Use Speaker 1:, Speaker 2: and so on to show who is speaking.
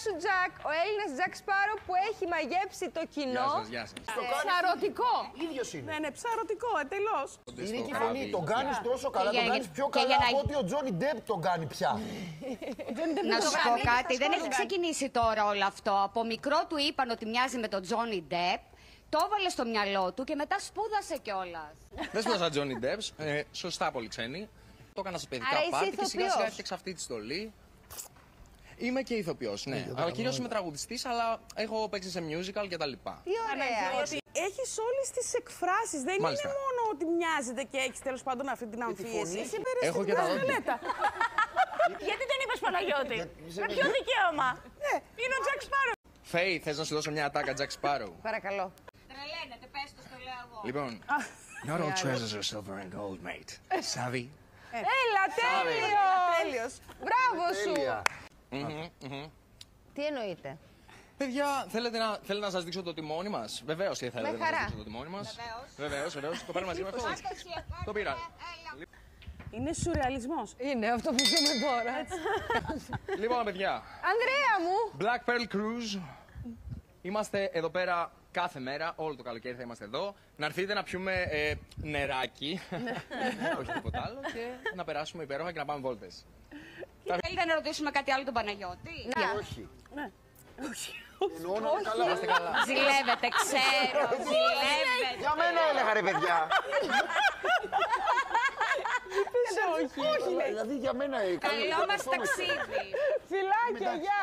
Speaker 1: σου, Τζακ. Ο Έλληνας Τζακ Σπάρο που έχει μαγέψει το κοινό.
Speaker 2: Γεια σας.
Speaker 1: Ψαρωτικό.
Speaker 3: Ίδιος είναι.
Speaker 1: Ναι, ψαρωτικό, εντελώς.
Speaker 3: Είναι και η φωνή. Τον κάνεις τόσο καλά, τον κάνεις πιο καλά από ότι ο Τζόνι Ντεπ τον κάνει πια.
Speaker 4: Να σου πω κάτι, δεν έχει ξεκινήσει τώρα όλο αυτό. Από μικρό του είπαν ότι μοιάζει με τον Τζόνι Ντεπ. Το έβαλε στο μυαλό του και μετά σπούδασε κιόλας.
Speaker 2: Δεν σπούδασα Johnny Depp, σωστά πολύ ξένοι. Το έκανα σε παιδικά πάρτι και σιγά σιγά έφτιαξα αυτή τη στολή. Είμαι και ηθοποιός, ναι. Αλλά κυρίως είμαι τραγουδιστής, αλλά έχω παίξει σε musical κτλ.
Speaker 1: Τι ωραία.
Speaker 5: Έχεις όλες τις εκφράσεις. Δεν είναι μόνο ότι μοιάζεται και έχεις τέλος πάντων αυτή την αμφίεση.
Speaker 2: Έχω και τα δόντια.
Speaker 6: Γιατί δεν είπες Παναγιώτη? Με ποιο δικαίωμα? Είναι ο Τζακ Σπάρο.
Speaker 2: Φέη, θες να σου δώσω μια ατάκα Jack Sparrow?
Speaker 1: Παρακαλώ.
Speaker 4: Τρελαίνεται, πες το, στο λέω εγώ.
Speaker 2: Λοιπόν. Not all treasures are silver and gold, mate. Savvy.
Speaker 1: Έλα, τέλειος. Μπράβο σου. Τι εννοείται?
Speaker 2: Παιδιά, θέλετε να σας δείξω το τιμόνι μας? Βεβαίως και θέλετε να σας δείξω το τιμόνι μας. Βεβαίως. Το παίρνω μαζί με αυτό. Το πήρα.
Speaker 5: Είναι σουρεαλισμός.
Speaker 1: Είναι αυτό που ζούμε τώρα.
Speaker 2: Λοιπόν, παιδιά.
Speaker 1: Ανδρέα μου.
Speaker 2: Black Pearl Cruise. Είμαστε εδώ πέρα κάθε μέρα, όλο το καλοκαίρι θα είμαστε εδώ. Να έρθετε να πιούμε νεράκι, όχι τίποτα άλλο, και να περάσουμε υπέροχα και να πάμε βόλτες.
Speaker 4: Θέλετε να ρωτήσουμε κάτι άλλο τον Παναγιώτη?
Speaker 3: Όχι.
Speaker 5: Ναι.
Speaker 3: Εννοώ να είναι καλά.
Speaker 4: Ζηλεύετε, ξέρω, ζηλεύετε.
Speaker 3: Για μένα έλεγα ρε παιδιά.
Speaker 1: Όχι.
Speaker 3: Δηλαδή για μένα.
Speaker 4: Καλό μας ταξίδι.
Speaker 1: Φιλάκια, γεια.